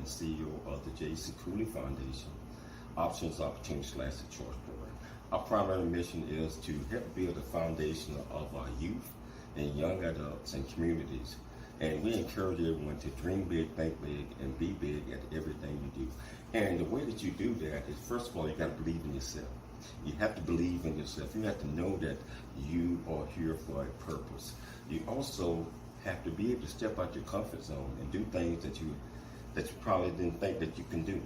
and CEO of the J.C. Cooley Foundation, Options, Opportunities, the Choice Program. Our primary mission is to help build a foundation of our youth and young adults and communities. And we encourage everyone to dream big, think big, and be big at everything you do. And the way that you do that is, first of all, you got to believe in yourself. You have to believe in yourself. You have to know that you are here for a purpose. You also have to be able to step out your comfort zone and do things that you probably didn't think that you can do.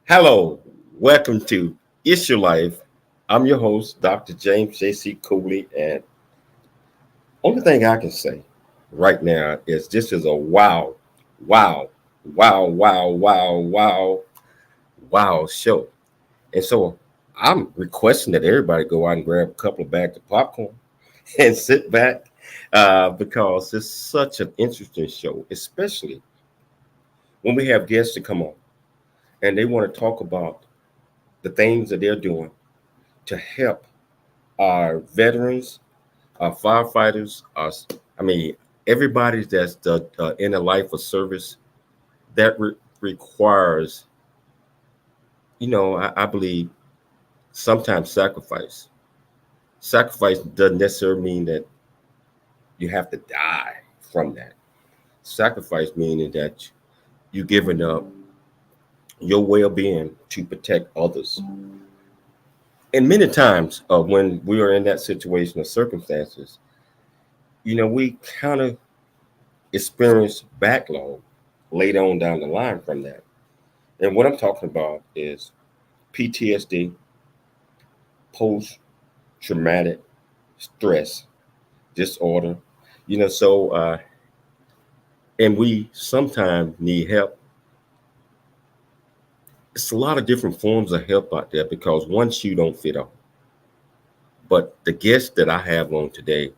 Hello, welcome to It's Your Life. I'm your host, Dr. James J.C. Cooley, and only thing I can say right now is this is a wow show. And so I'm requesting that everybody go out and grab a couple of bags of popcorn and sit back because it's such an interesting show, especially when we have guests to come on. And they want to talk about the things that they're doing to help our veterans, our firefighters, everybody that's in a life of service that requires, I believe sometimes sacrifice. Sacrifice doesn't necessarily mean that you have to die from that. Sacrifice meaning that you're giving up your well-being to protect others. And many times when we are in that situation or circumstances, we kind of experience backlog later on down the line from that. And what I'm talking about is PTSD, post-traumatic stress disorder, and we sometimes need help. It's a lot of different forms of help out there because one shoe don't fit all. But the guest that I have on today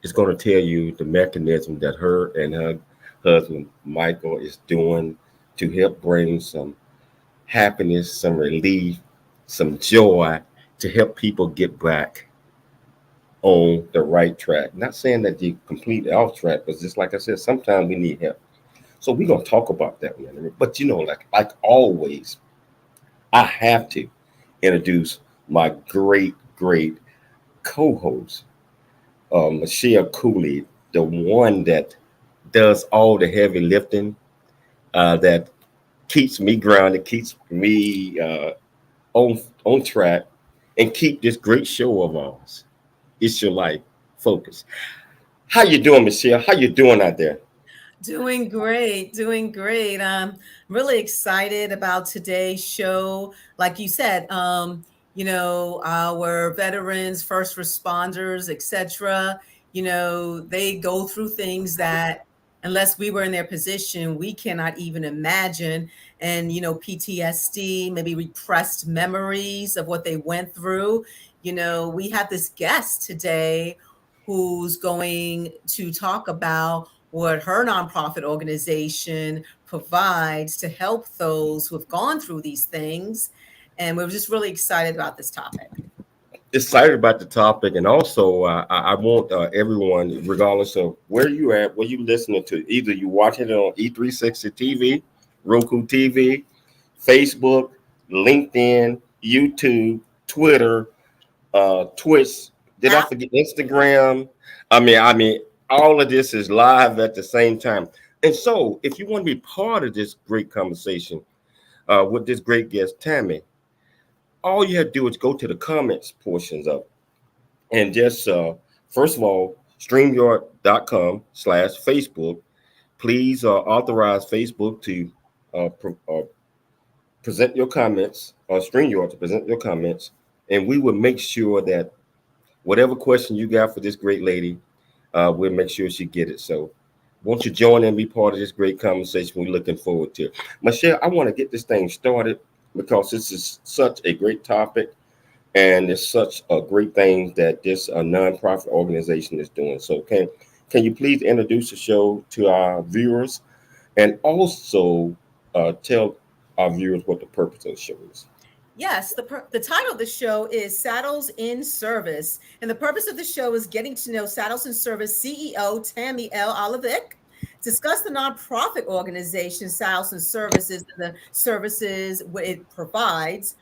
is going to tell you the mechanism that her and her husband, Michael, is doing to help bring some happiness, some relief, some joy to help people get back on the right track. Not saying that you're completely off track, but just like I said, sometimes we need help. So we're going to talk about that one. But, like always, I have to introduce my great co-host, Michelle Cooley, the one that does all the heavy lifting, that keeps me grounded, keeps me on track, and keep this great show of ours, It's Your Life, focused. How you doing, Michelle? How you doing out there? Doing great. I'm really excited about today's show. Like you said, our veterans, first responders, etc., they go through things that unless we were in their position, we cannot even imagine. And, PTSD, maybe repressed memories of what they went through. We have this guest today who's going to talk about what her nonprofit organization provides to help those who have gone through these things. And we're just really excited about this topic. excited about the topic, and also I want everyone, regardless of where you at, where you listening to, either you watching it on E360 TV, Roku TV, Facebook, LinkedIn, YouTube, Twitter, Twitch. Did I forget Instagram? I mean, all of this is live at the same time. And so, if you want to be part of this great conversation with this great guest, Tammy, all you have to do is go to the comments portions of it and just first of all, streamyard.com/Facebook. Please authorize Facebook to present your comments, or StreamYard to present your comments, and we will make sure that whatever question you got for this great lady, we'll make sure she get it. So won't you join and be part of this great conversation? We're looking forward to it. Michelle, I want to get this thing started because this is such a great topic. And it's such a great thing that this nonprofit organization is doing. So can you please introduce the show to our viewers, and also tell our viewers what the purpose of the show is? Yes, the title of the show is Saddles in Service. And the purpose of the show is getting to know Saddles in Service CEO Tammy L. Olivic, discuss the nonprofit organization Saddles in Services and the services it provides,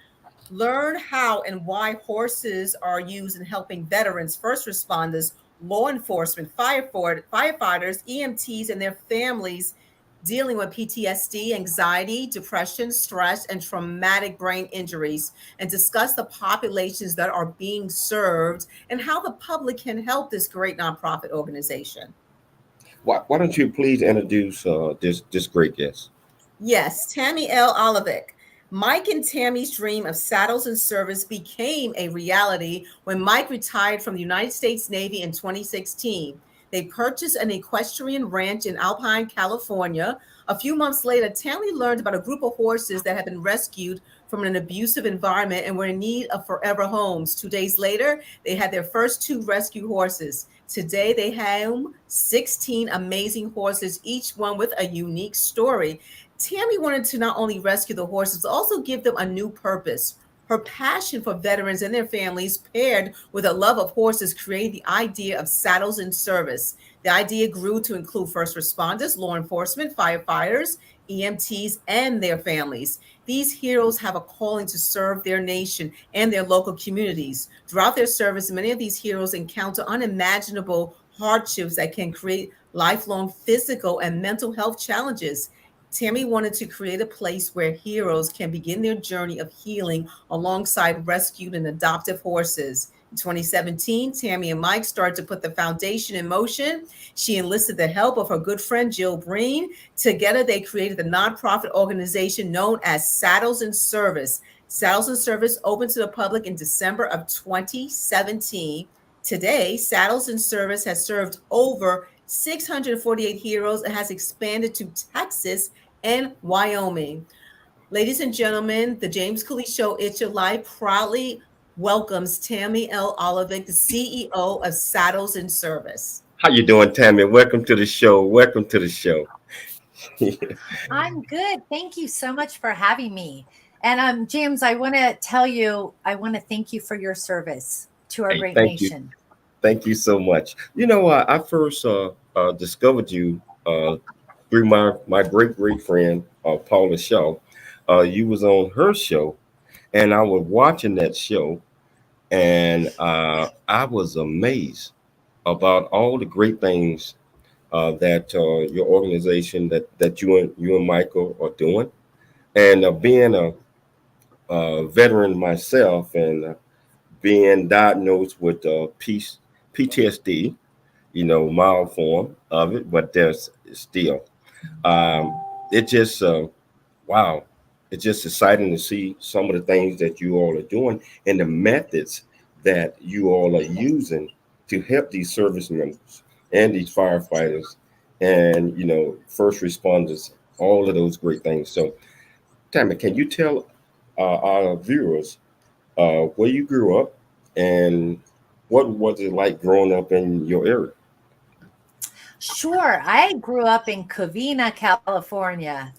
learn how and why horses are used in helping veterans, first responders, law enforcement, firefighters, EMTs, and their families dealing with PTSD, anxiety, depression, stress, and traumatic brain injuries, and discuss the populations that are being served and how the public can help this great nonprofit organization. Why don't you please introduce this great guest? Yes, Tammy L. Olivic. Mike and Tammy's dream of Saddles and Service became a reality when Mike retired from the United States Navy in 2016. They purchased an equestrian ranch in Alpine, California. A few months later, Tammy learned about a group of horses that had been rescued from an abusive environment and were in need of forever homes. 2 days later, they had their first two rescue horses. Today, they have 16 amazing horses, each one with a unique story. Tammy wanted to not only rescue the horses, but also give them a new purpose. Her passion for veterans and their families, paired with a love of horses, created the idea of Saddles in Service. The idea grew to include first responders, law enforcement, firefighters, EMTs, and their families. These heroes have a calling to serve their nation and their local communities. Throughout their service, many of these heroes encounter unimaginable hardships that can create lifelong physical and mental health challenges. Tammy wanted to create a place where heroes can begin their journey of healing alongside rescued and adoptive horses. In 2017, Tammy and Mike started to put the foundation in motion. She enlisted the help of her good friend Jill Breen. Together, they created the nonprofit organization known as Saddles in Service. Saddles in Service opened to the public in December of 2017. Today, Saddles in Service has served over 648 heroes and has expanded to Texas and Wyoming. Ladies and gentlemen, the James Cooley Show, It's Your Life, proudly welcomes Tammy L. Olivic, the CEO of Saddles in Service. How you doing, Tammy? Welcome to the show. Welcome to the show. I'm good. Thank you so much for having me. And James, I want to tell you, I want to thank you for your service to our Hey, great thank you. nation. Thank you so much. You know, I first discovered you through my great friend Paula Shaw. You was on her show, and I was watching that show, and I was amazed about all the great things that your organization, that you and Michael are doing, and being a veteran myself, and being diagnosed with PTSD, mild form of it, but there's still, um, it just, wow, it's just exciting to see some of the things that you all are doing and the methods that you all are using to help these service members and these firefighters and, first responders, all of those great things. So, Tammy, can you tell our viewers where you grew up and what was it like growing up in your area? Sure. I grew up in Covina, California.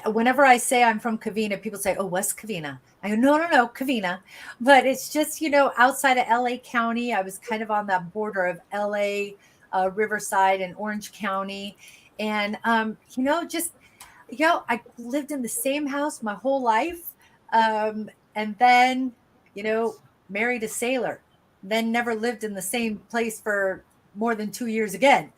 Whenever I say I'm from Covina, people say, "Oh, West Covina." I go, "No, no, no, Covina." But it's just, outside of LA County. I was kind of on that border of LA, Riverside and Orange County. And I lived in the same house my whole life. And then, you know, married a sailor, then never lived in the same place for more than 2 years again.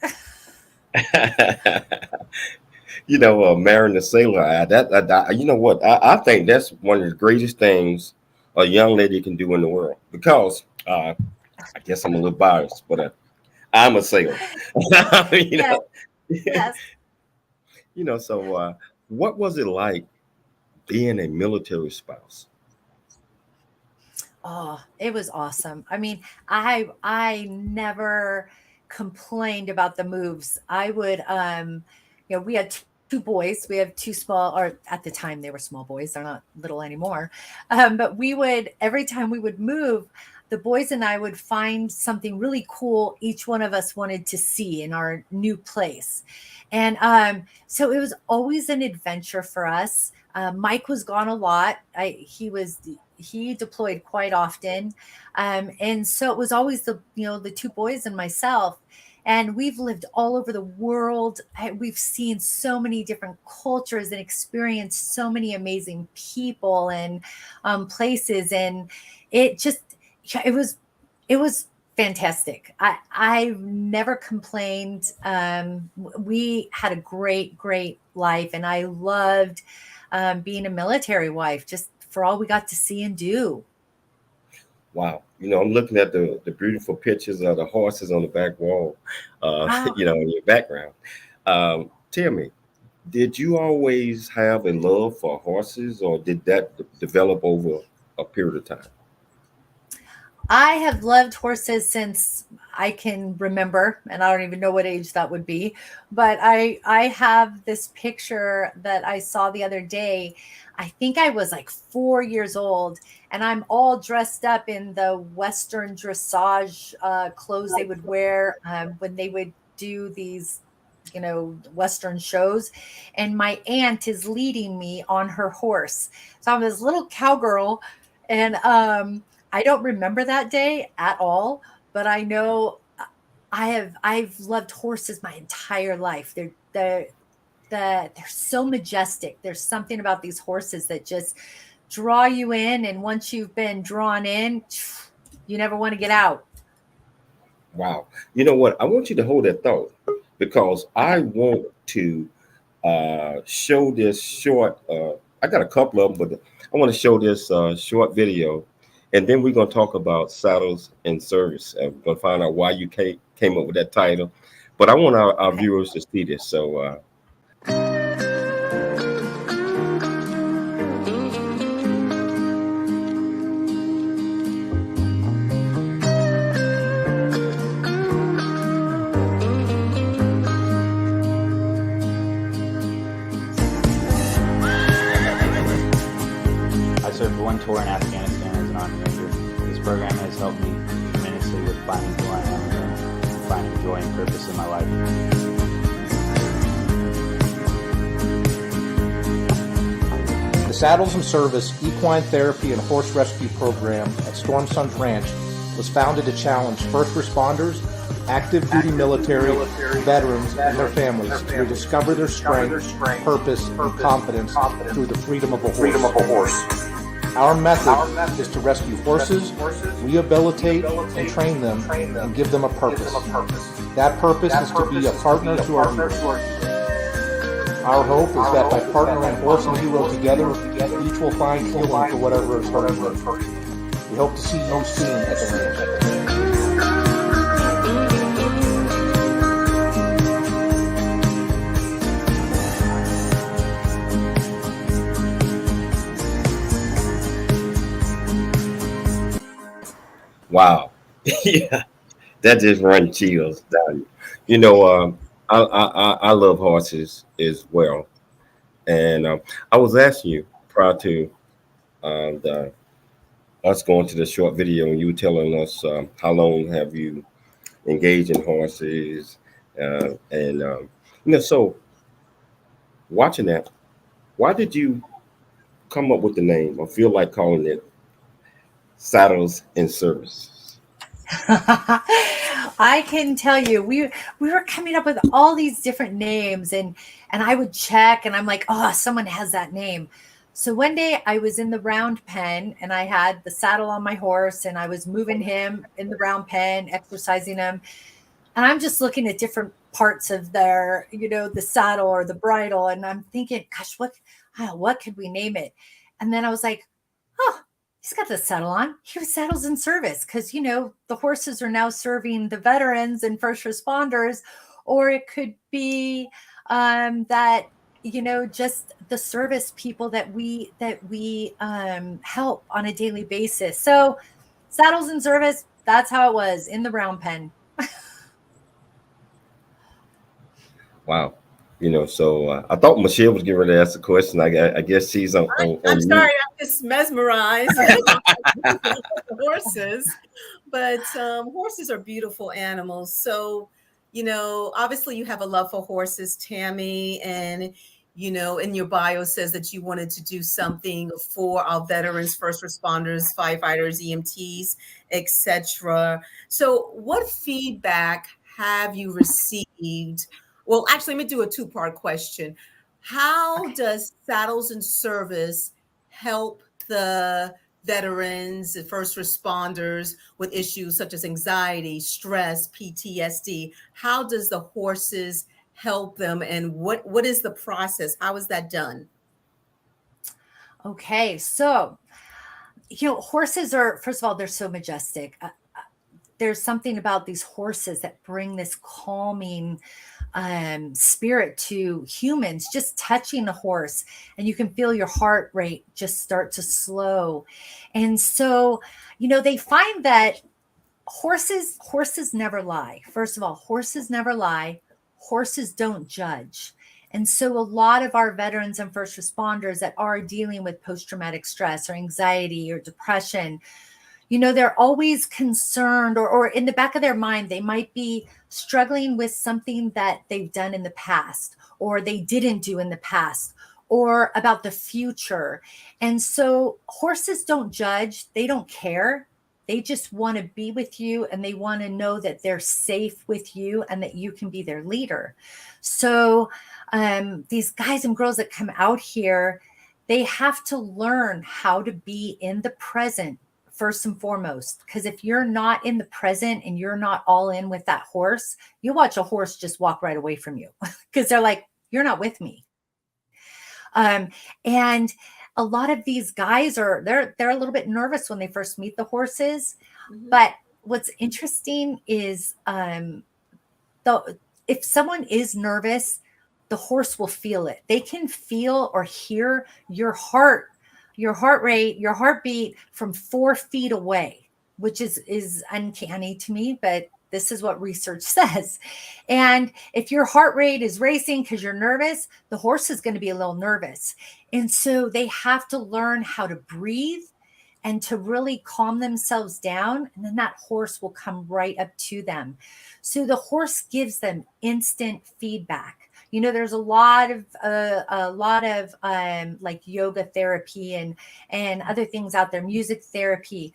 Marrying the sailor eye. You know what? I think that's one of the greatest things a young lady can do in the world. Because I guess I'm a little biased, but I'm a sailor. you Yes, know, yes. So what was it like being a military spouse? Oh, it was awesome. I mean, I never complained about the moves. I would we had two boys. We have two small, or at the time they were small boys. They're not little anymore. But we would, every time we would move, the boys and I would find something really cool each one of us wanted to see in our new place. And so it was always an adventure for us. Mike was gone a lot. He deployed quite often, and so it was always the two boys and myself. And we've lived all over the world. We've seen so many different cultures and experienced so many amazing people and places. And it just, it was fantastic. I've never complained. We had a great life, and I loved being a military wife, just for all we got to see and do. Wow. I'm looking at the beautiful pictures of the horses on the back wall, Oh, in your background. Tell me, did you always have a love for horses, or did that develop over a period of time? I have loved horses since I can remember, and I don't even know what age that would be. But I have this picture that I saw the other day. I think I was like 4 years old, and I'm all dressed up in the Western dressage clothes they would wear when they would do these, Western shows. And my aunt is leading me on her horse. So I'm this little cowgirl, and I don't remember that day at all, but I know I've loved horses my entire life. They're so majestic. There's something about these horses that just draw you in, and once you've been drawn in, you never want to get out. Wow. You know what? I want you to hold that thought, because I Okay. want to show this short. I got a couple of them, but I want to show this short video, and then we're going to talk about saddles and service. And we're going to find out why you came up with that title. But I want our Okay. viewers to see this. So, I served one tour in Afghanistan as an Army Ranger. This program has helped me tremendously with finding who I am and finding joy and purpose in my life. The Saddles and Service Equine Therapy and Horse Rescue Program at Storm Sons Ranch was founded to challenge first responders, active duty military, veterans, and their families to rediscover their strength, purpose, and confidence through the freedom of a horse. Our method is to rescue horses, rehabilitate and train them, and give them a purpose. That purpose is to be a partner to our heroes. Our hope is that by partnering horse and hero together, each will find healing for whatever is hurting them. We hope to see you soon at the ranch. wow. Yeah, that just run chills down you. You know, I love horses as well. And I was asking you prior to us going to the short video, and you were telling us how long have you engaged in horses, So watching that, why did you come up with the name or feel like calling it Saddles and Service? I can tell you, we were coming up with all these different names, and I would check, and I'm like, oh, someone has that name. So one day I was in the round pen, and I had the saddle on my horse, and I was moving him in the round pen, exercising him, and I'm just looking at different parts of their, the saddle or the bridle, and I'm thinking, gosh, what could we name it? And then I was like, oh, he's got the saddle on. He was Saddles in Service, because, the horses are now serving the veterans and first responders, or it could be that, just the service people that we help on a daily basis. So Saddles in Service, that's how it was in the round pen. Wow. So I thought Michelle was getting ready to ask a question. I guess she's on I'm sorry, I'm just mesmerized with horses. But horses are beautiful animals. So, obviously you have a love for horses, Tammy, and in your bio says that you wanted to do something for our veterans, first responders, firefighters, EMTs, etc. So what feedback have you received? Well, actually, let me do a two-part question. How does Saddles and Service help the veterans, the first responders with issues such as anxiety, stress, PTSD? How does the horses help them, and what is the process? How is that done? Okay, so horses are, first of all, they're so majestic. There's something about these horses that bring this calming spirit to humans. Just touching a horse, and you can feel your heart rate just start to slow. And so they find that horses never lie. First of all, horses never lie. Horses don't judge. And so a lot of our veterans and first responders that are dealing with post-traumatic stress or anxiety or depression, they're always concerned, or in the back of their mind, they might be struggling with something that they've done in the past, or they didn't do in the past, or about the future. And so horses don't judge. They don't care. They just want to be with you, and they want to know that they're safe with you and that you can be their leader. So these guys and girls that come out here, they have to learn how to be in the present first and foremost. Because if you're not in the present and you're not all in with that horse, you watch a horse just walk right away from you because they're like, you're not with me. And a lot of these guys they're a little bit nervous when they first meet the horses. Mm-hmm. But what's interesting is if someone is nervous, the horse will feel it. They can feel or hear your heart rate, your heartbeat from 4 feet away, which is uncanny to me, but this is what research says. And if your heart rate is racing because you're nervous, the horse is going to be a little nervous. And so they have to learn how to breathe and to really calm themselves down. And then that horse will come right up to them. So the horse gives them instant feedback. There's a lot of like yoga therapy and other things out there, music therapy.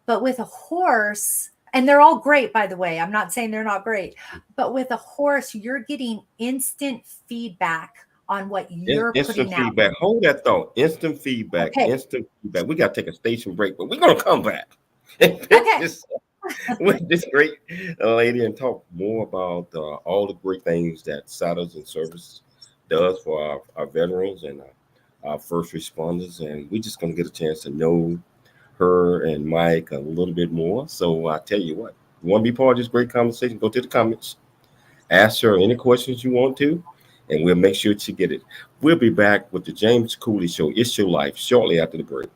But with a horse, and they're all great, by the way, I'm not saying they're not great, but with a horse, you're getting instant feedback on what you're putting out. Feedback. Hold that thought. Instant feedback. Okay. Instant feedback. We got to take a station break, but we're going to come back with this great lady and talk more about all the great things that Saddles and Service does for our veterans and our first responders. And we're just going to get a chance to know her and Mike a little bit more. So I tell you what, you want to be part of this great conversation, go to the comments, ask her any questions you want to, and we'll make sure she get it. We'll be back with the James Cooley Show, It's Your Life, shortly after the break.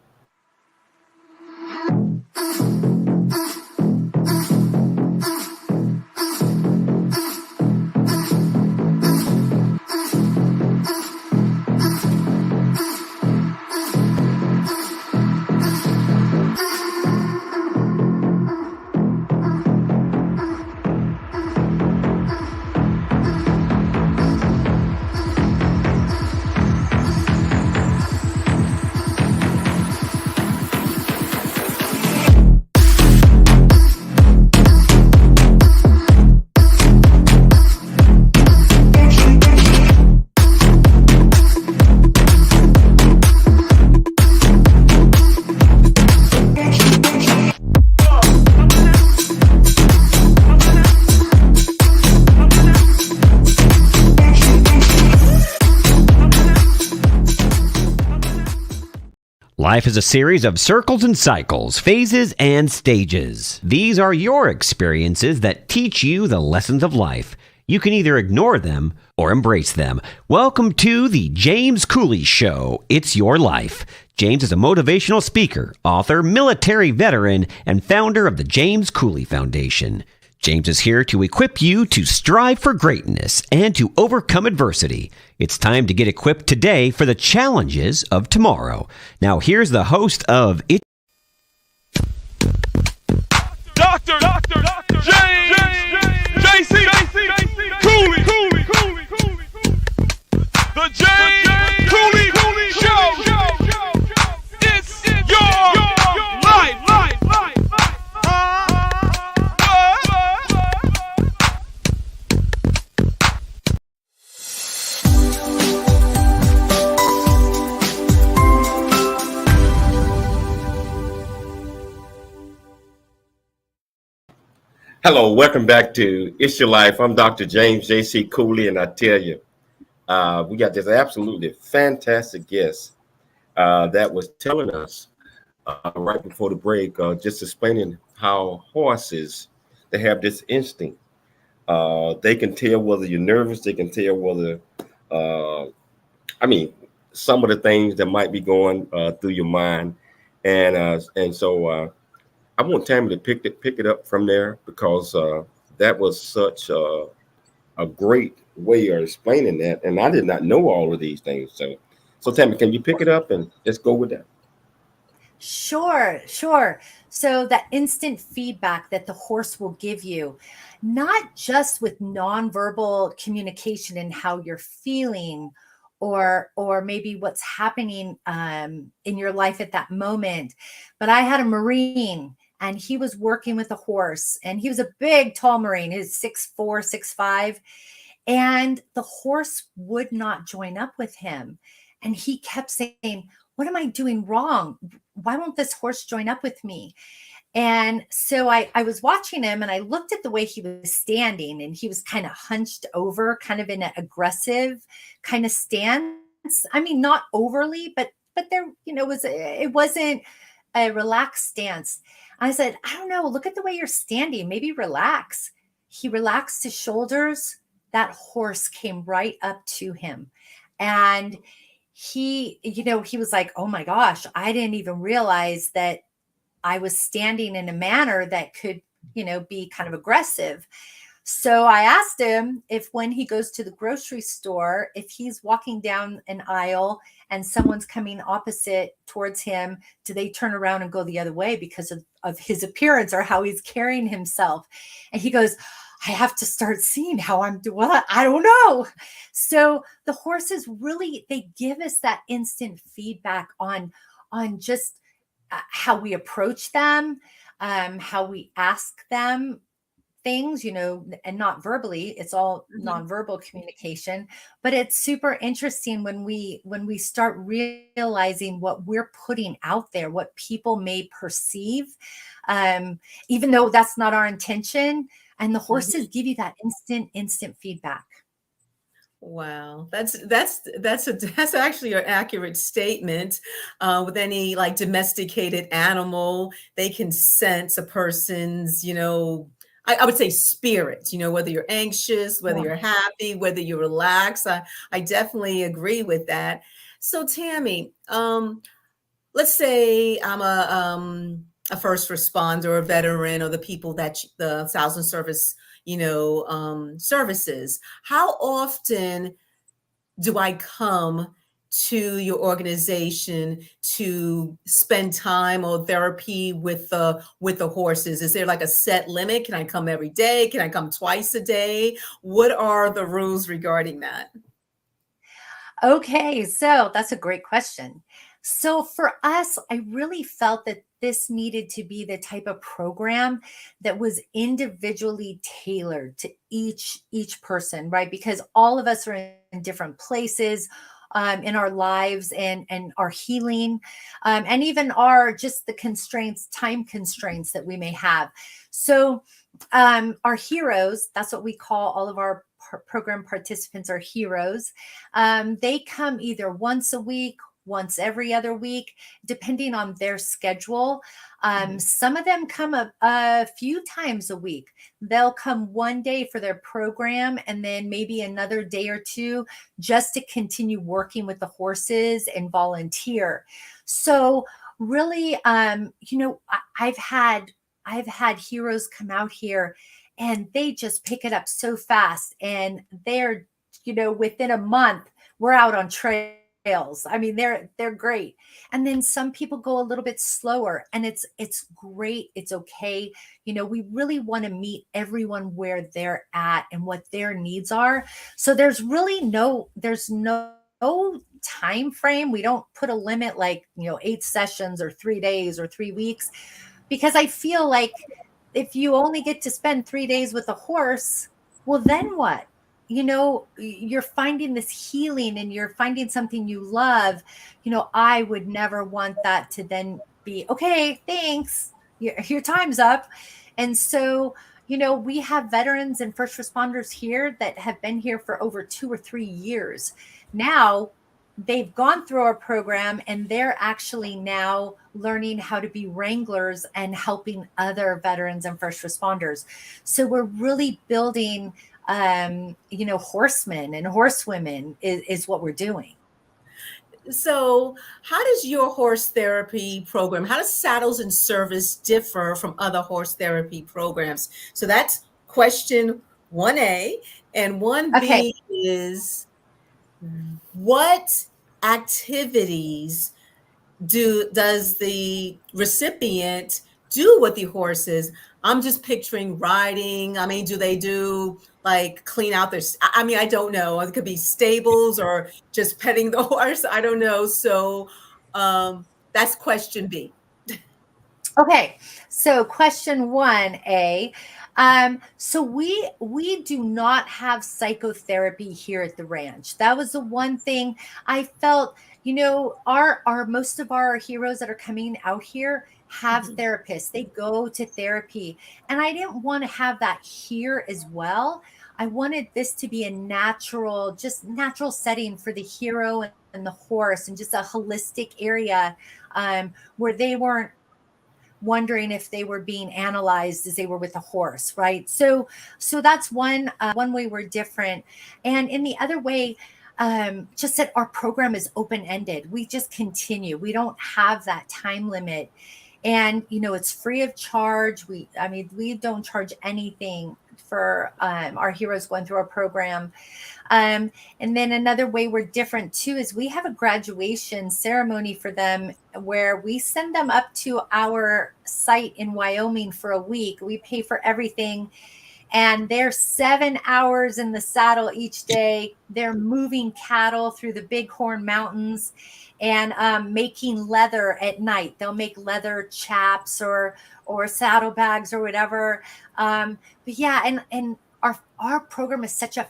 Life is a series of circles and cycles, phases and stages. These are your experiences that teach you the lessons of life. You can either ignore them or embrace them. Welcome to the James Cooley Show. It's your life. James is a motivational speaker, author, military veteran, and founder of the James Cooley Foundation. James is here to equip you to strive for greatness and to overcome adversity. It's time to get equipped today for the challenges of tomorrow. Now, here's the host of It. Dr. James J.C. Cooley. The James Cooley Show. It's your life. Hello, welcome back to It's Your Life. I'm Dr. James J.C. Cooley, and I tell you, we got this absolutely fantastic guest that was telling us right before the break, just explaining how horses, they have this instinct. They can tell whether you're nervous. They can tell whether, some of the things that might be going through your mind. And so I want Tammy to pick it up from there, because that was such a great way of explaining that, and I did not know all of these things. So Tammy, can you pick it up and let's go with that? Sure. So that instant feedback that the horse will give you, not just with nonverbal communication and how you're feeling, or maybe what's happening in your life at that moment. But I had a Marine, and he was working with a horse, and he was a big, tall Marine. He was 6'4", 6'5", and the horse would not join up with him. And he kept saying, "What am I doing wrong? Why won't this horse join up with me?" And so I was watching him, and I looked at the way he was standing, and he was kind of hunched over, kind of in an aggressive kind of stance. I mean, not overly, but there, it wasn't a relaxed stance. I said, "I don't know, look at the way you're standing, maybe relax." He relaxed his shoulders. That horse came right up to him. And he was like, "Oh my gosh, I didn't even realize that I was standing in a manner that could, be kind of aggressive." So I asked him if, when he goes to the grocery store, if he's walking down an aisle and someone's coming opposite towards him, do they turn around and go the other way because of his appearance or how he's carrying himself? And he goes, "I have to start seeing how I'm doing. I don't know." So the horses really, they give us that instant feedback on just how we approach them, how we ask them things, and not verbally. It's all nonverbal communication. But it's super interesting when we start realizing what we're putting out there, what people may perceive, even though that's not our intention. And the horses give you that instant feedback. Wow, that's actually an accurate statement. With any like domesticated animal, they can sense a person's, I would say spirit, whether you're anxious, whether you're happy, whether you're relaxed. I definitely agree with that. So Tammy, let's say I'm a first responder, a veteran, or the people that the Thousand Service, services. How often do I come to your organization to spend time or therapy with the horses? Is there like a set limit? Can I come every day? Can I come twice a day? What are the rules regarding that? Okay, so that's a great question. So for us, I really felt that this needed to be the type of program that was individually tailored to each person, right? Because all of us are in different places in our lives and our healing, and even just the constraints, time constraints that we may have. So our heroes, that's what we call all of our program participants, are heroes. They come either once a week once every other week, depending on their schedule. Some of them come a few times a week. They'll come one day for their program and then maybe another day or two just to continue working with the horses and volunteer. So really, I've had heroes come out here and they just pick it up so fast, and they're, within a month, we're out on trails. I mean, they're great. And then some people go a little bit slower, and it's great. It's okay. We really want to meet everyone where they're at and what their needs are. So there's no time frame. We don't put a limit like, 8 sessions or 3 days or 3 weeks, because I feel like if you only get to spend 3 days with a horse, well, then what? You're finding this healing and you're finding something you love. I would never want that to then be, okay, thanks, your time's up. And so, we have veterans and first responders here that have been here for over 2 or 3 years. Now they've gone through our program and they're actually now learning how to be wranglers and helping other veterans and first responders. So we're really building, horsemen and horsewomen is what we're doing. So how does your horse therapy program, how does Saddles and Service differ from other horse therapy programs? So that's question 1A. And 1B Okay. is, what activities does the recipient do with the horses? I'm just picturing riding. I mean, do they do like clean out their, I don't know. It could be stables or just petting the horse. I don't know. So that's question B. Okay. So question 1A. So we do not have psychotherapy here at the ranch. That was the one thing I felt, our most of our heroes that are coming out here have therapists. They go to therapy. And I didn't want to have that here as well. I wanted this to be a natural setting for the hero and the horse, and just a holistic area where they weren't wondering if they were being analyzed as they were with a horse, right? So that's one way we're different. And in the other way, just that our program is open-ended. We just continue. We don't have that time limit. And, it's free of charge. We don't charge anything for our heroes going through our program. And then another way we're different too is we have a graduation ceremony for them where we send them up to our site in Wyoming for a week. We pay for everything. And they're 7 hours in the saddle each day. They're moving cattle through the Bighorn Mountains and making leather at night. They'll make leather chaps or saddlebags or whatever. But yeah, and our program is such a,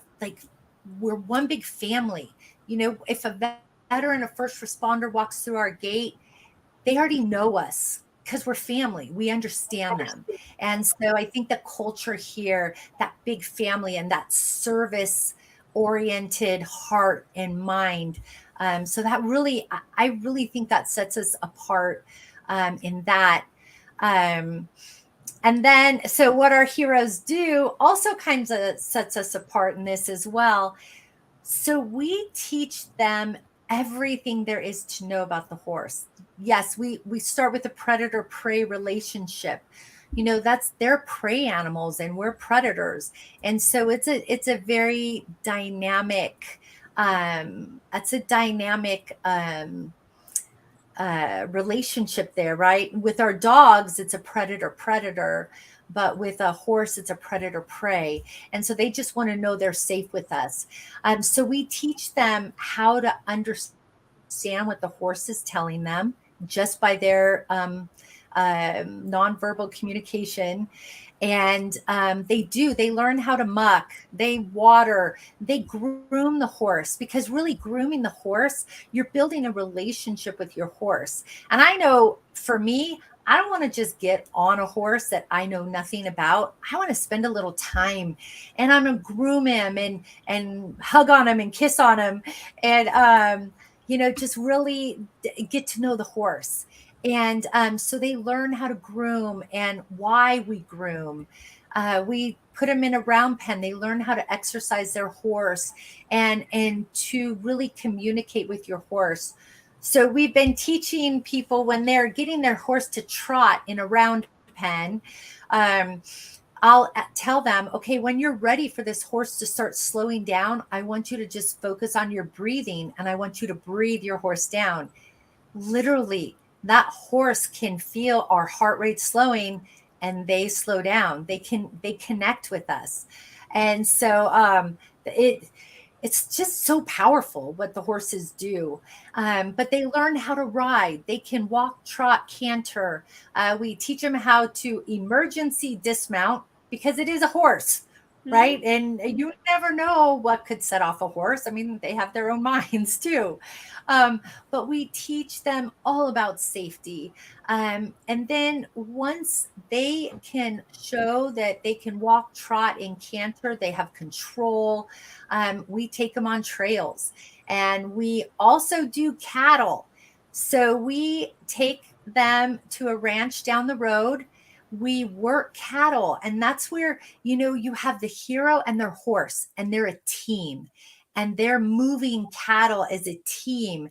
we're one big family. If a veteran, a first responder walks through our gate, they already know us because we're family. We understand them. And so I think the culture here, that big family and that service oriented heart and mind. So that really, I really think that sets us apart in that. And then, so what our heroes do also kind of sets us apart in this as well. So we teach them everything there is to know about the horse. Yes, we start with the predator-prey relationship. That's their prey animals and we're predators. And so it's a very dynamic, relationship there, right? With our dogs, it's a predator-predator, but with a horse, it's a predator-prey. And so they just want to know they're safe with us. So we teach them how to understand what the horse is telling them just by their nonverbal communication. And they learn how to muck, they water, they groom the horse, because really grooming the horse, you're building a relationship with your horse. And I know for me, I don't want to just get on a horse that I know nothing about. I want to spend a little time and I'm going to groom him and hug on him and kiss on him. And, just really get to know the horse. And so they learn how to groom and why we groom. We put them in a round pen. They learn how to exercise their horse and to really communicate with your horse. So we've been teaching people when they're getting their horse to trot in a round pen. I'll tell them, okay, when you're ready for this horse to start slowing down, I want you to just focus on your breathing, and I want you to breathe your horse down. Literally, that horse can feel our heart rate slowing, and they slow down. They connect with us. And so it's just so powerful what the horses do. But they learn how to ride. They can walk, trot, canter. We teach them how to emergency dismount, because it is a horse, right? And you never know what could set off a horse. I mean, they have their own minds too. But we teach them all about safety. And then once they can show that they can walk, trot, and canter, they have control, we take them on trails. And we also do cattle. So we take them to a ranch down the road. We work cattle, and that's where, you have the hero and their horse, and they're a team, and they're moving cattle as a team.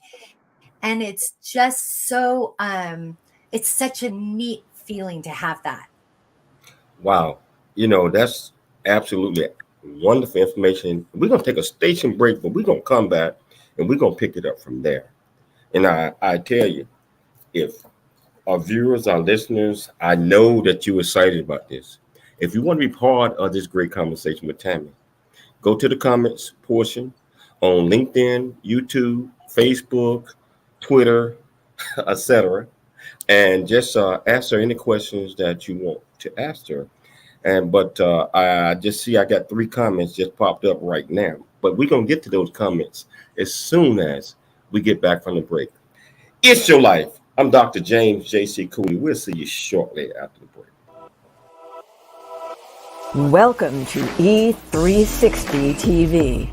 And it's just so, it's such a neat feeling to have that. Wow. That's absolutely wonderful information. We're going to take a station break, but we're going to come back and we're going to pick it up from there. And I tell you, if our viewers, our listeners, I know that you're excited about this. If you want to be part of this great conversation with Tammy, go to the comments portion on LinkedIn, YouTube, Facebook, Twitter, etc., and just ask her any questions that you want to ask her. But I just see I got 3 comments just popped up right now. But we're going to get to those comments as soon as we get back from the break. It's your life. I'm Dr. James J.C. Cooley. We'll see you shortly after the break. Welcome to E360 TV,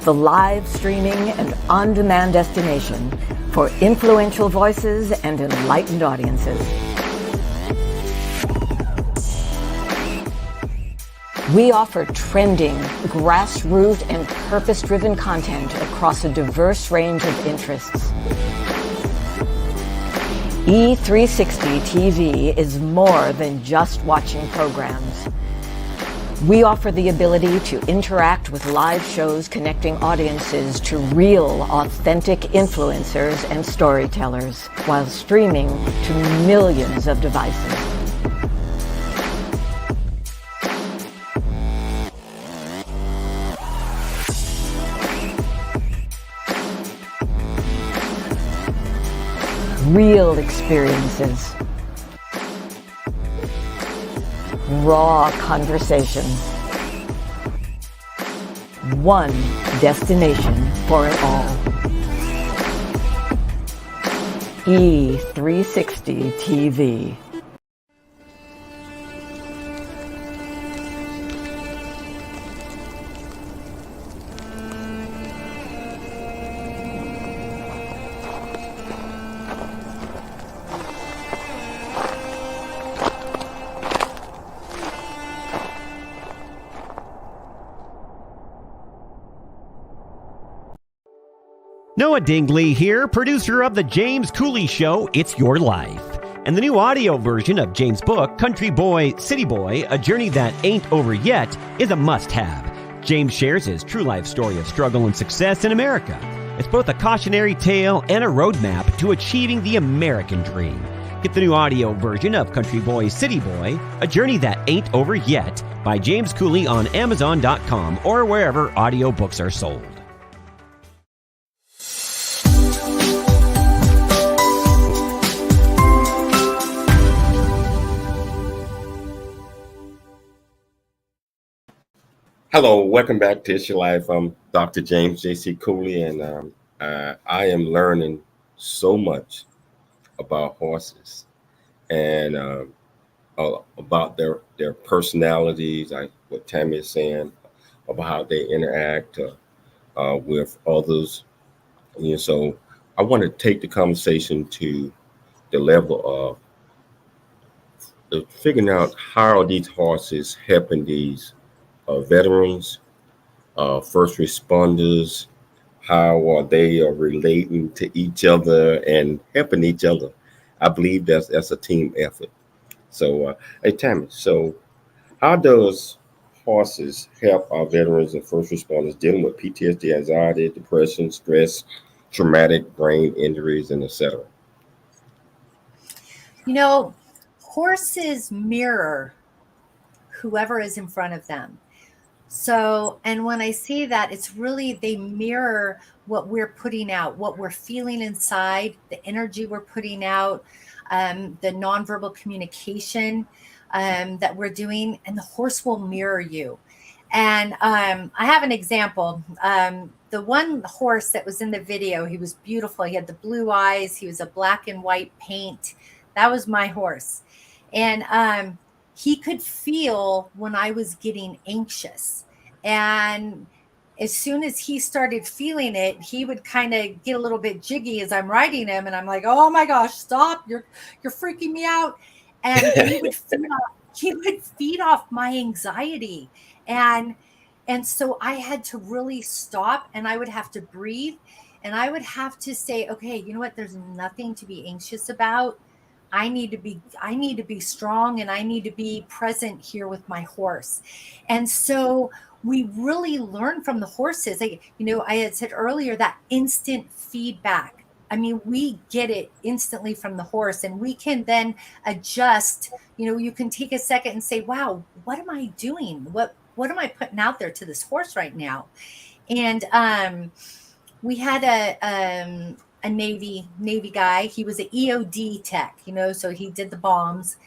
the live streaming and on-demand destination for influential voices and enlightened audiences. We offer trending, grassroots, and purpose-driven content across a diverse range of interests. E360 TV is more than just watching programs. We offer the ability to interact with live shows connecting audiences to real, authentic influencers and storytellers while streaming to millions of devices. Real experiences. Raw conversation. One destination for it all. E360 TV. Noah Dingley here, producer of The James Cooley Show, It's Your Life. And the new audio version of James' book, Country Boy, City Boy, A Journey That Ain't Over Yet, is a must-have. James shares his true life story of struggle and success in America. It's both a cautionary tale and a roadmap to achieving the American dream. Get the new audio version of Country Boy, City Boy, A Journey That Ain't Over Yet by James Cooley on Amazon.com or wherever audiobooks are sold. Hello, welcome back to It's Your Life. I'm Dr. James J.C. Cooley, and I am learning so much about horses and about their personalities, like what Tammy is saying, about how they interact with others. So I want to take the conversation to the level of figuring out how are these horses helping these veterans, first responders, how are they relating to each other and helping each other. I believe that's a team effort. So, hey Tammy, so how does horses help our veterans and first responders dealing with PTSD, anxiety, depression, stress, traumatic brain injuries, and etc.? You know, horses mirror whoever is in front of them. So, and when I say that, it's really they mirror what we're putting out, what we're feeling inside, the energy we're putting out, the nonverbal communication that we're doing, and the horse will mirror you. And I have an example. The one horse that was in the video, he was beautiful. He had the blue eyes. He was a black and white paint. That was my horse. And he could feel when I was getting anxious. And as soon as he started feeling it, he would kind of get a little bit jiggy as I'm riding him. And I'm like, oh my gosh, stop. You're freaking me out. And he would feed off my anxiety. And so I had to really stop, and I would have to breathe, and I would have to say, okay, you know what? There's nothing to be anxious about. I need to be strong, and I need to be present here with my horse. And so we really learn from the horses. I had said earlier that instant feedback. I mean, we get it instantly from the horse, and we can then adjust. You can take a second and say, wow, what am I doing? What am I putting out there to this horse right now? And we had a Navy guy. He was an EOD tech, so he did the bombs.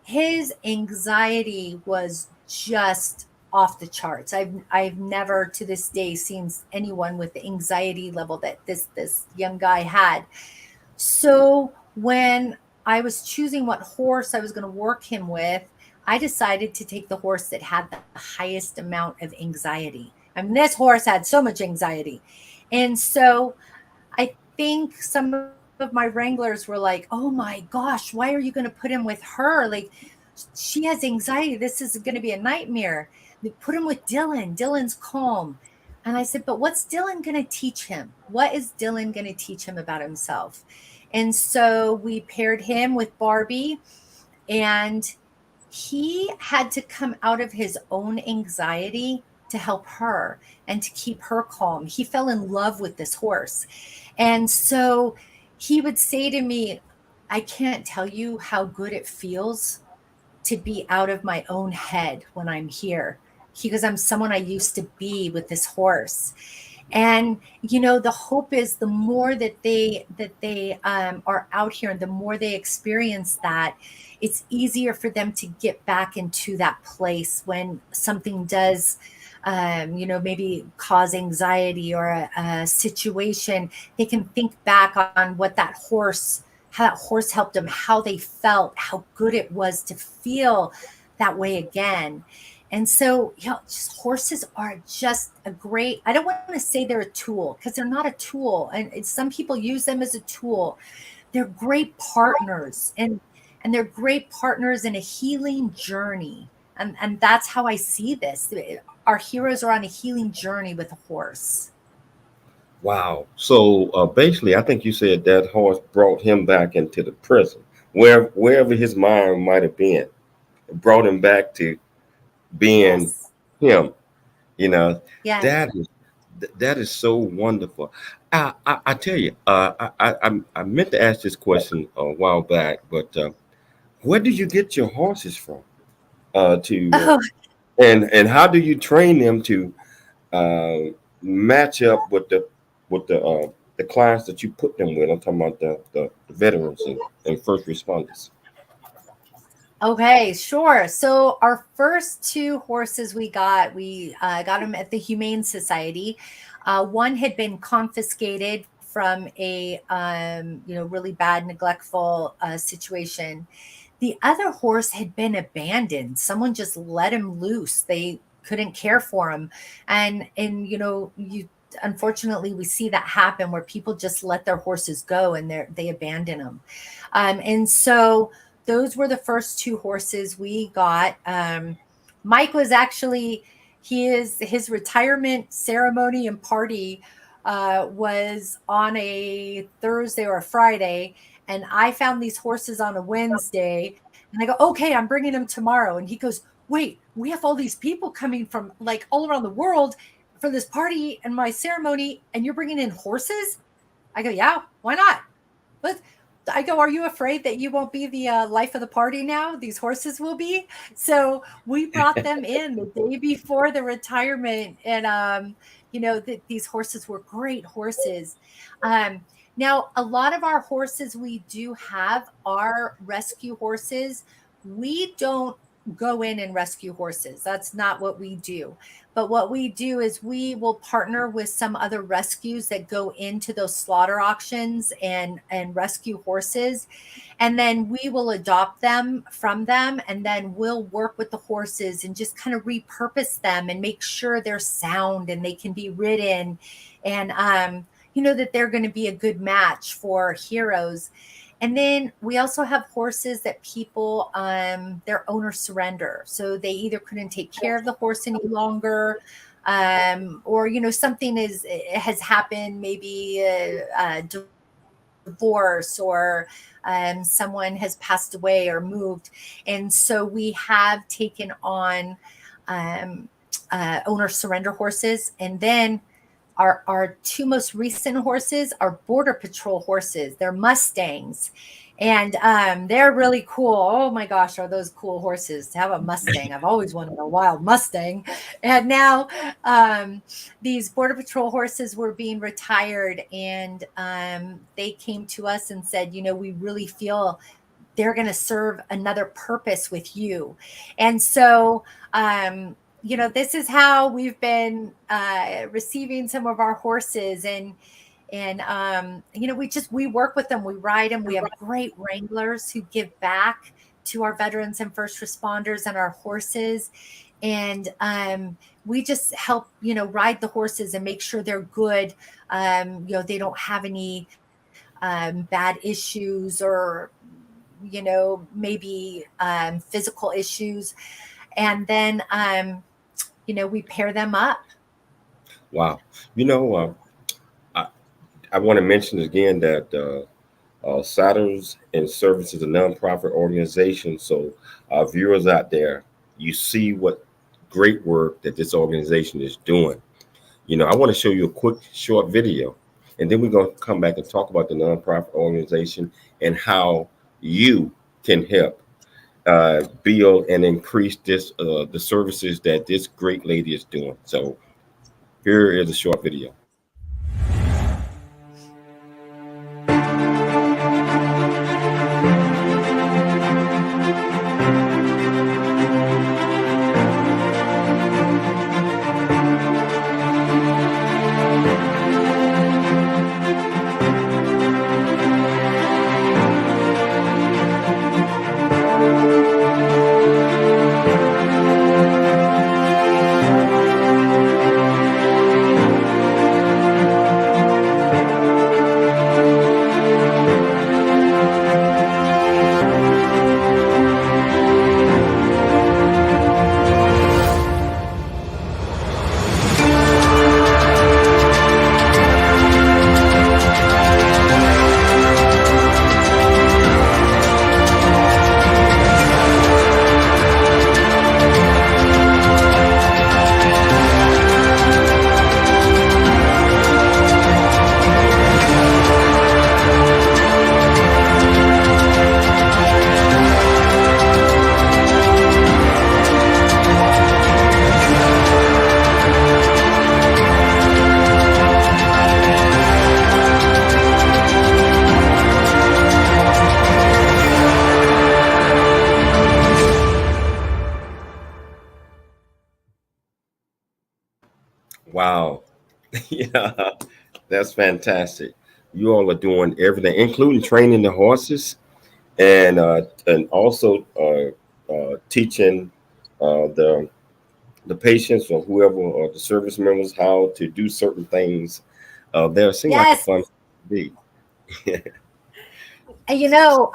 His anxiety was just off the charts. I've never to this day seen anyone with the anxiety level that this young guy had. So when I was choosing what horse I was going to work him with, I decided to take the horse that had the highest amount of anxiety. I mean, this horse had so much anxiety. And so I think some of my wranglers were like, oh my gosh, why are you going to put him with her? Like, she has anxiety. This is going to be a nightmare. They put him with Dylan. Dylan's calm. And I said, but what's Dylan going to teach him? What is Dylan going to teach him about himself? And so we paired him with Barbie, and he had to come out of his own anxiety to help her and to keep her calm. He fell in love with this horse. And so he would say to me, I can't tell you how good it feels to be out of my own head when I'm here, because I'm someone I used to be with this horse. And, the hope is the more that they are out here and the more they experience that, it's easier for them to get back into that place when something does, maybe cause anxiety or a situation. They can think back on how that horse helped them, how they felt, how good it was to feel that way again. And so, just horses are just a great, I don't want to say they're a tool, because they're not a tool. And some people use them as a tool. They're great partners, and they're great partners in a healing journey. And that's how I see this. Our heroes are on a healing journey with a horse. Wow. So basically, I think you said that horse brought him back into the present, wherever his mind might have been. It brought him back to being him. Yes. That is so wonderful. I tell you, I meant to ask this question a while back, but where do you get your horses from? And how do you train them to match up with the clients that you put them with? I'm talking about the veterans and first responders. Okay, sure. So our first two horses we got them at the Humane Society. One had been confiscated from a really bad, neglectful situation. The other horse had been abandoned. Someone just let him loose. They couldn't care for him, and unfortunately, we see that happen where people just let their horses go and they abandon them. And so those were the first two horses we got. Mike was actually, his retirement ceremony and party was on a Thursday or a Friday. And I found these horses on a Wednesday and I go, okay, I'm bringing them tomorrow. And he goes, wait, we have all these people coming from like all around the world for this party and my ceremony, and you're bringing in horses? I go, yeah, why not? But I go, are you afraid that you won't be the life of the party now? These horses will be. So we brought them in the day before the retirement. And, these horses were great horses. Now, a lot of our horses we do have are rescue horses. We don't go in and rescue horses. That's not what we do. But what we do is we will partner with some other rescues that go into those slaughter auctions and rescue horses. And then we will adopt them from them. And then we'll work with the horses and just kind of repurpose them and make sure they're sound and they can be ridden. And, that they're going to be a good match for heroes. And then we also have horses that people, their owners surrender. So they either couldn't take care of the horse any longer, or, something has happened, maybe a divorce or someone has passed away or moved. And so we have taken on owner surrender horses. And then our two most recent horses are Border Patrol horses. They're Mustangs. And they're really cool. Oh my gosh, are those cool horses to have a Mustang. I've always wanted a wild Mustang. And now these Border Patrol horses were being retired. And they came to us and said, we really feel they're going to serve another purpose with you. And so this is how we've been receiving some of our horses, and we work with them, we ride them. We have great wranglers who give back to our veterans and first responders and our horses, and we just help ride the horses and make sure they're good. They don't have any bad issues or maybe physical issues, and then we pair them up. Wow. I want to mention again that Saddles and Service is a nonprofit organization. So viewers out there, you see what great work that this organization is doing. I want to show you a quick short video, and then we're going to come back and talk about the nonprofit organization and how you can help build and increase this the services that this great lady is doing. So here is a short video. Wow. Yeah, that's fantastic. You all are doing everything, including training the horses and also teaching the the patients or whoever or the service members how to do certain things. There seems like a Yes. fun to be. And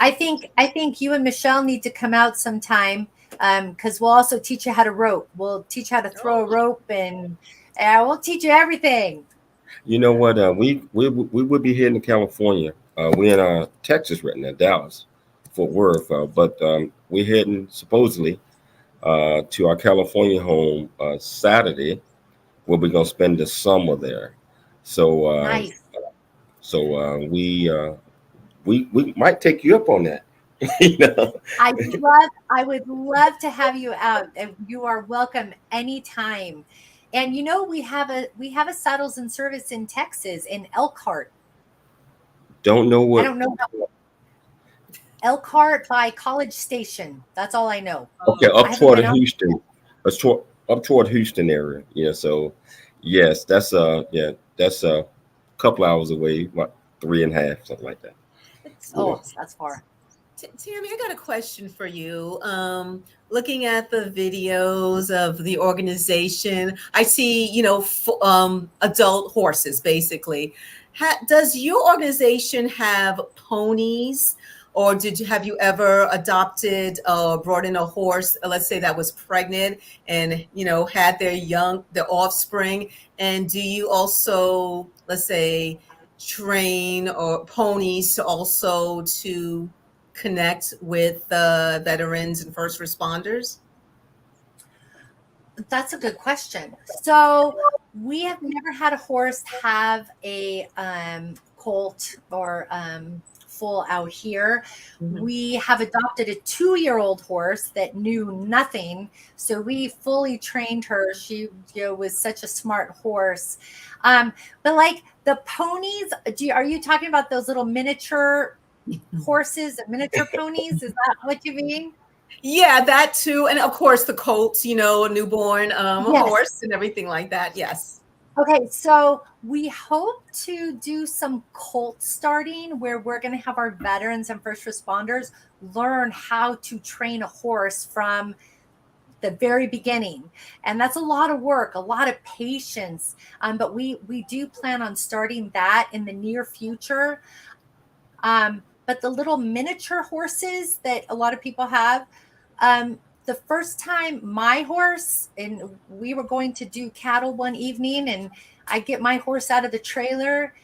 I think you and Michelle need to come out sometime, because we'll also teach you how to rope. We'll teach you how to throw a rope, and we'll teach you everything. You know what? We would be heading to California. We're in Texas right now, Dallas, Fort Worth. But we're heading supposedly to our California home Saturday, where we're gonna spend the summer there. So Nice. we might take you up on that. You know? I would love to have you out. And you are welcome anytime. And we have a Saddles and Service in Texas, in Elkhart. Don't know what. I don't know Elkhart by College Station. That's all I know. Okay, I up haven't toward been out Houston, up toward Houston area. Yeah, so yes, that's a couple hours away, about 3.5, something like that. that's far. Tammy, I got a question for you. Looking at the videos of the organization, I see, adult horses, basically. Does your organization have ponies, or have you ever adopted or brought in a horse, let's say that was pregnant and, had their offspring? And do you also, let's say, train or ponies to connect with veterans and first responders? That's a good question. So we have never had a horse have a colt or foal out here. Mm-hmm. We have adopted a 2-year-old horse that knew nothing, so we fully trained her. She was such a smart horse. But like the ponies, are you talking about those little miniature horses and miniature ponies? Is that what you mean? Yeah, that too. And of course the colts, a newborn Yes. horse and everything like that. Yes. Okay, so we hope to do some colt starting where we're going to have our veterans and first responders learn how to train a horse from the very beginning. And that's a lot of work, a lot of patience. But we do plan on starting that in the near future. But the little miniature horses that a lot of people have, the first time my horse, and we were going to do cattle one evening, and I get my horse out of the trailer,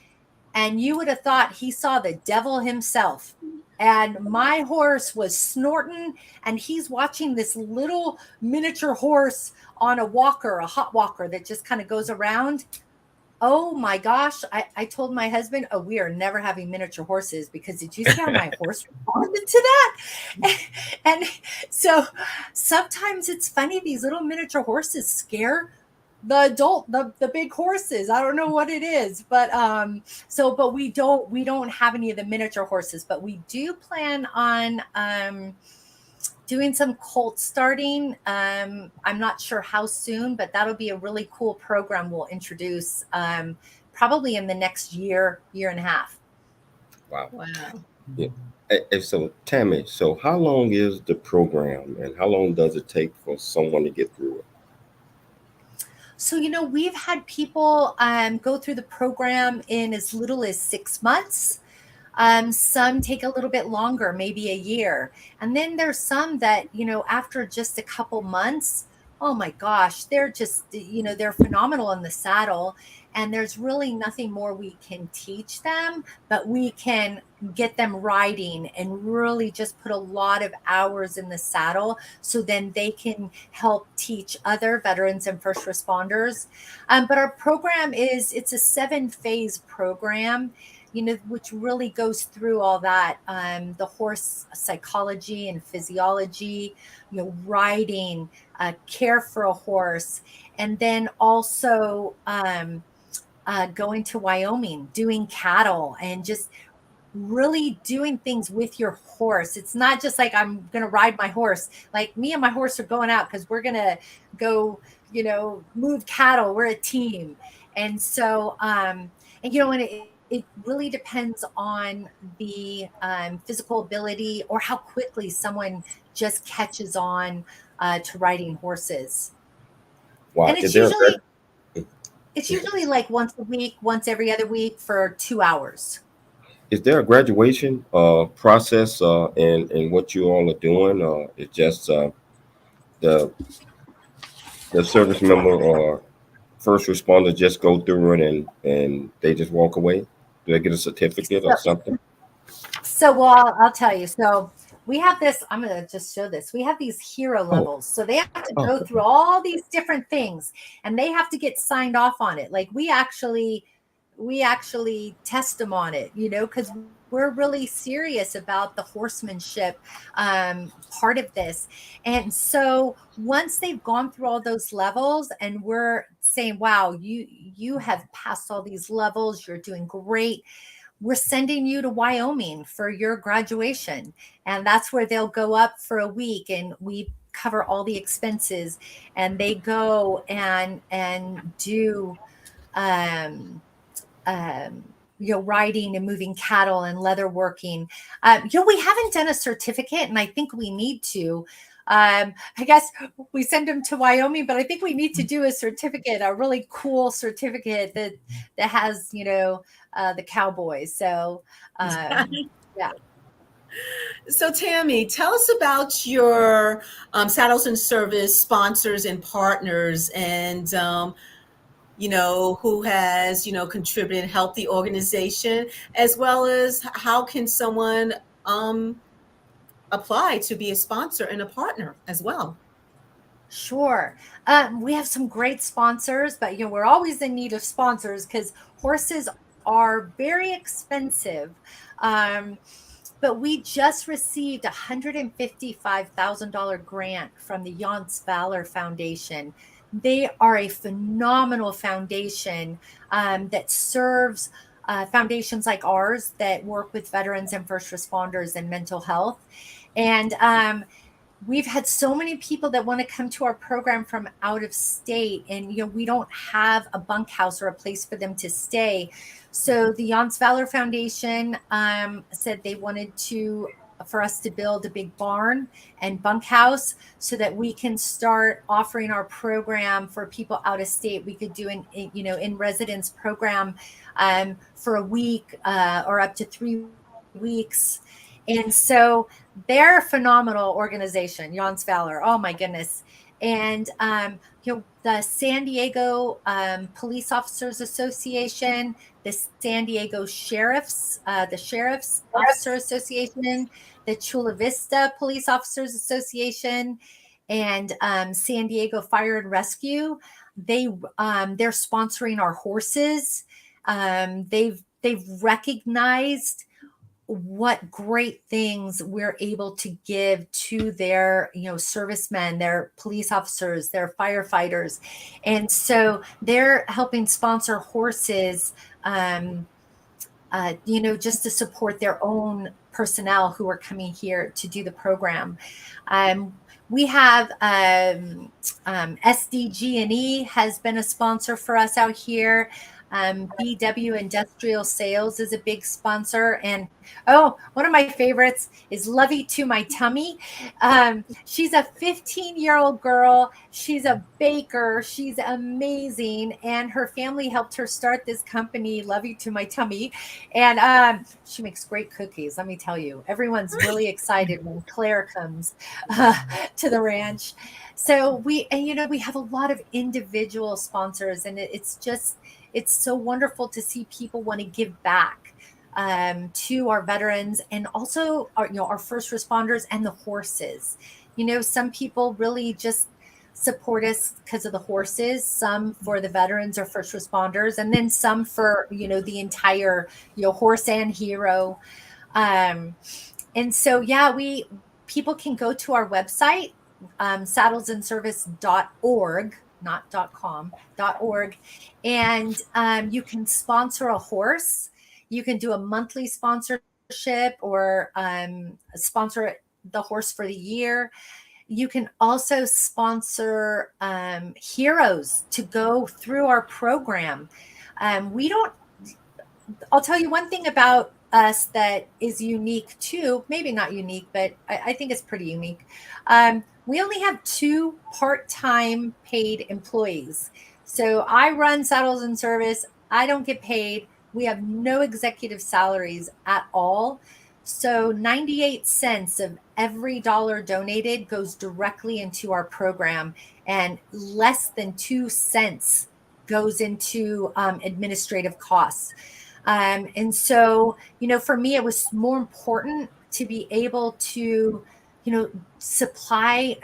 and you would have thought he saw the devil himself. And my horse was snorting, and he's watching this little miniature horse on a walker, a hot walker that just kind of goes around. Oh my gosh. I told my husband, we are never having miniature horses, because did you see how my horse responded to that? And so sometimes it's funny, these little miniature horses scare the big horses. I don't know what it is, but but we don't have any of the miniature horses, but we do plan on doing some colt starting. I'm not sure how soon, but that'll be a really cool program we'll introduce probably in the next year and a half. Wow. Yeah. And so Tammy, so how long is the program, and how long does it take for someone to get through it? So, we've had people go through the program in as little as 6 months. Some take a little bit longer, maybe a year. And then there's some that, after just a couple months, oh my gosh, they're just, they're phenomenal in the saddle. And there's really nothing more we can teach them, but we can get them riding and really just put a lot of hours in the saddle, so then they can help teach other veterans and first responders. But our program it's a 7-phase program, which really goes through all that, the horse psychology and physiology, riding, care for a horse, and then also going to Wyoming, doing cattle, and just really doing things with your horse. It's not just like, I'm going to ride my horse. Like, me and my horse are going out because we're going to go, move cattle. We're a team. And so, and it really depends on the physical ability, or how quickly someone just catches on to riding horses. Wow. And Is there a it's usually like once a week, once every other week for 2 hours. is there a graduation process in what you all are doing, or it's just the the service member or first responder just go through it and they just walk away? Do they get a certificate or something? So, well, I'll tell you. So we have this, I'm going to just show this. We have these hero Oh, levels. So they have to oh, go through all these different things and they have to get signed off on it. Like we actually test them on it, because we're really serious about the horsemanship part of this. And so once they've gone through all those levels and we're saying, wow, you have passed all these levels, you're doing great, we're sending you to Wyoming for your graduation. And that's where they'll go up for a week and we cover all the expenses and they go and do riding and moving cattle and leather working. We haven't done a certificate and I think we need to. I guess we send them to Wyoming, but I think we need to do a certificate, a really cool certificate that has, the cowboys. So, yeah. So Tammy, tell us about your Saddles and Service sponsors and partners, and who has contributed and helped the organization, as well as how can someone apply to be a sponsor and a partner as well. Sure. We have some great sponsors, but we're always in need of sponsors because horses are very expensive. But we just received a $155,000 grant from the Yance Valor Foundation. They are a phenomenal foundation that serves foundations like ours that work with veterans and first responders and mental health. And we've had so many people that want to come to our program from out of state, and we don't have a bunkhouse or a place for them to stay. So the Yance Valor Foundation said they wanted for us to build a big barn and bunkhouse so that we can start offering our program for people out of state. We could do an in residence program for a week or up to 3 weeks. And so they're a phenomenal organization, Yance Valor. Oh my goodness. And the San Diego Police Officers Association, the San Diego Sheriffs, the Sheriffs Officer Association, the Chula Vista Police Officers Association, and San Diego Fire and Rescue. They're sponsoring our horses. They've recognized what great things we're able to give to their servicemen, their police officers, their firefighters. And so they're helping sponsor horses just to support their own personnel who are coming here to do the program. We have SDG&E has been a sponsor for us out here. BW Industrial Sales is a big sponsor. And one of my favorites is Lovey to My Tummy. She's a 15-year-old girl. She's a baker. She's amazing. And her family helped her start this company, Lovey to My Tummy. And she makes great cookies, let me tell you. Everyone's really excited when Claire comes to the ranch. So we have a lot of individual sponsors, and it's so wonderful to see people want to give back to our veterans and also our first responders and the horses. Some people really just support us because of the horses, some for the veterans or first responders, and then some for the entire horse and hero. And so people can go to our website, saddlesandservice.org, not .com, .org. And you can sponsor a horse. You can do a monthly sponsorship or sponsor the horse for the year. You can also sponsor heroes to go through our program. I'll tell you one thing about us that is unique too, maybe not unique, but I think it's pretty unique. we only have 2 part-time paid employees. So I run Saddles and Service. I don't get paid. We have no executive salaries at all. So 98 cents of every dollar donated goes directly into our program, and less than 2 cents goes into administrative costs. And so, for me, it was more important to be able to, supply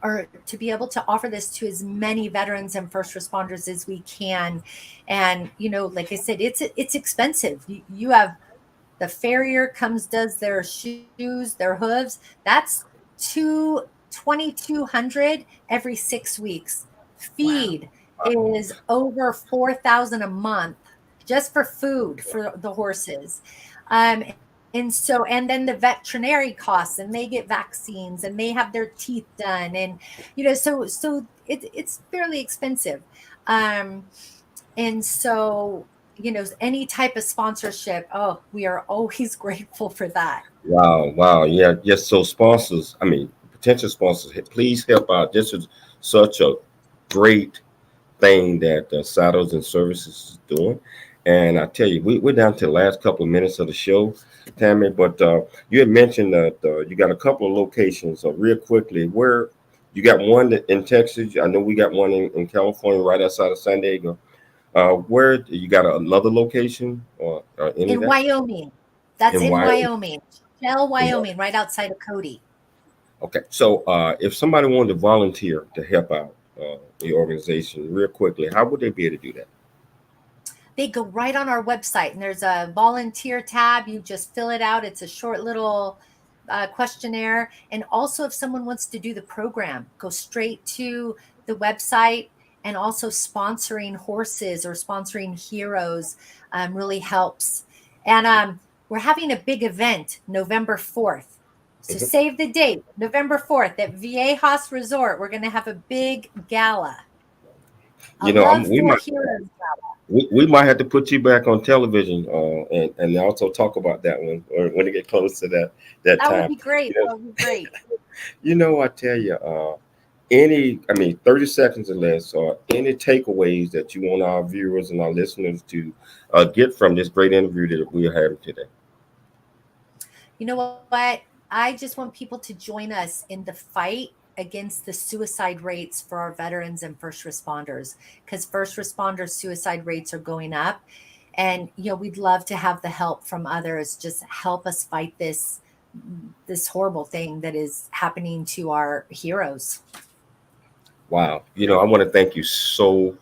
or to be able to offer this to as many veterans and first responders as we can. And, like I said, it's expensive. You have the farrier comes, does their shoes, their hooves. That's $2,200 every 6 weeks. Feed is over $4,000 a month just for food for the horses. And then the veterinary costs, and they get vaccines, and they have their teeth done, and so it's fairly expensive. And so any type of sponsorship, we are always grateful for that. Wow. Yeah. Yes. So sponsors, potential sponsors, please help out. This is such a great thing that Saddles and Services is doing. And I tell you, we're down to the last couple of minutes of the show, Tammy, but you had mentioned that you got a couple of locations. So real quickly, where you got one in Texas. I know we got one in California right outside of San Diego. Where you got another location or any in of that? Wyoming? That's in Wyoming. Shell, Wyoming, right outside of Cody. Okay, so if somebody wanted to volunteer to help out the organization, real quickly, how would they be able to do that? They go right on our website, and there's a volunteer tab. You just fill it out. It's a short little questionnaire. And also, if someone wants to do the program, go straight to the website. And also sponsoring horses or sponsoring heroes really helps. And we're having a big event November 4th. So save the date, November 4th at Viejas Resort. We're going to have a big gala. We might have to put you back on television and also talk about that one when it get close to that time. That would be great. That would be great. I tell you, 30 seconds or less, or any takeaways that you want our viewers and our listeners to get from this great interview that we are having today? You know what? I just want people to join us in the fight against the suicide rates for our veterans and first responders, because first responder suicide rates are going up. And, we'd love to have the help from others. Just help us fight this horrible thing that is happening to our heroes. Wow. I want to thank you so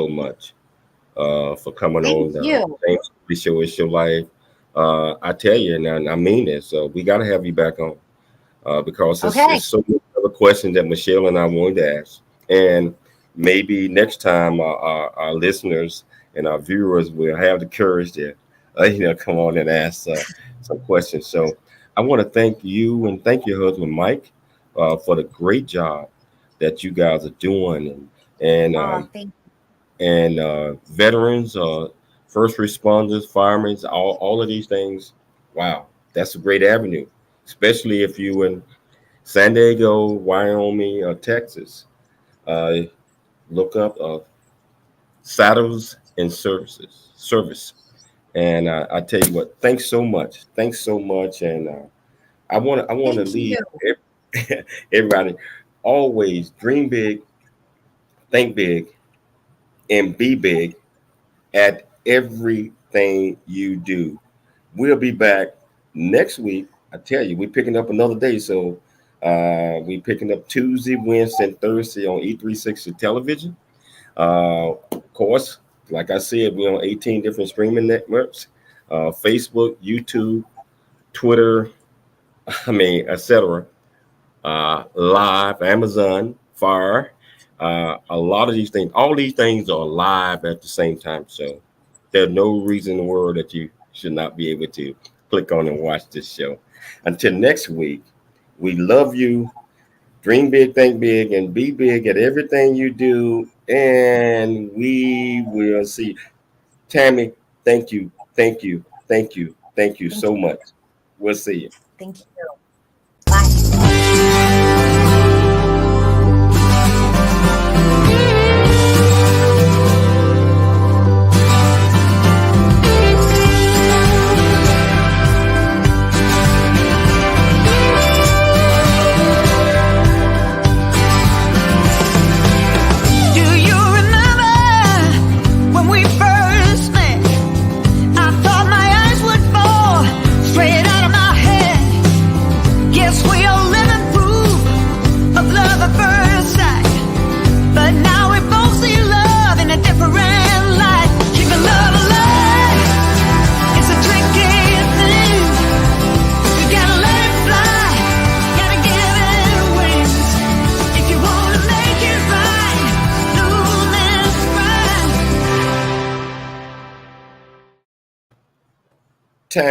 much for coming on. Thanks for the show. It's your life. I tell you, and I mean this, we got to have you back on because there's so many other questions that Michelle and I wanted to ask. And maybe next time our listeners and our viewers will have the courage to, come on and ask some questions. So I want to thank you and thank your husband, Mike, for the great job that you guys are doing, and veterans, first responders, firemen, all of these things. Wow, that's a great avenue, especially if you in San Diego, Wyoming, or Texas. Look up Saddles and Service. And I tell you what, thanks so much, and I want to leave everybody. Always dream big, think big, and be big at everything you do. We'll be back next week. I tell you, we're picking up another day. So we're picking up Tuesday, Wednesday, and Thursday on E360 television. Of course, like I said, we're on 18 different streaming networks, Facebook, YouTube, Twitter, etc. Live, Amazon, Fire, a lot of these things, all these things are live at the same time. So there's no reason in the world that you should not be able to click on and watch this show. Until next week, we love you. Dream big, think big, and be big at everything you do. And we will see. Tammy, thank you so much. We'll see you. Thank you. Bye. Tammy,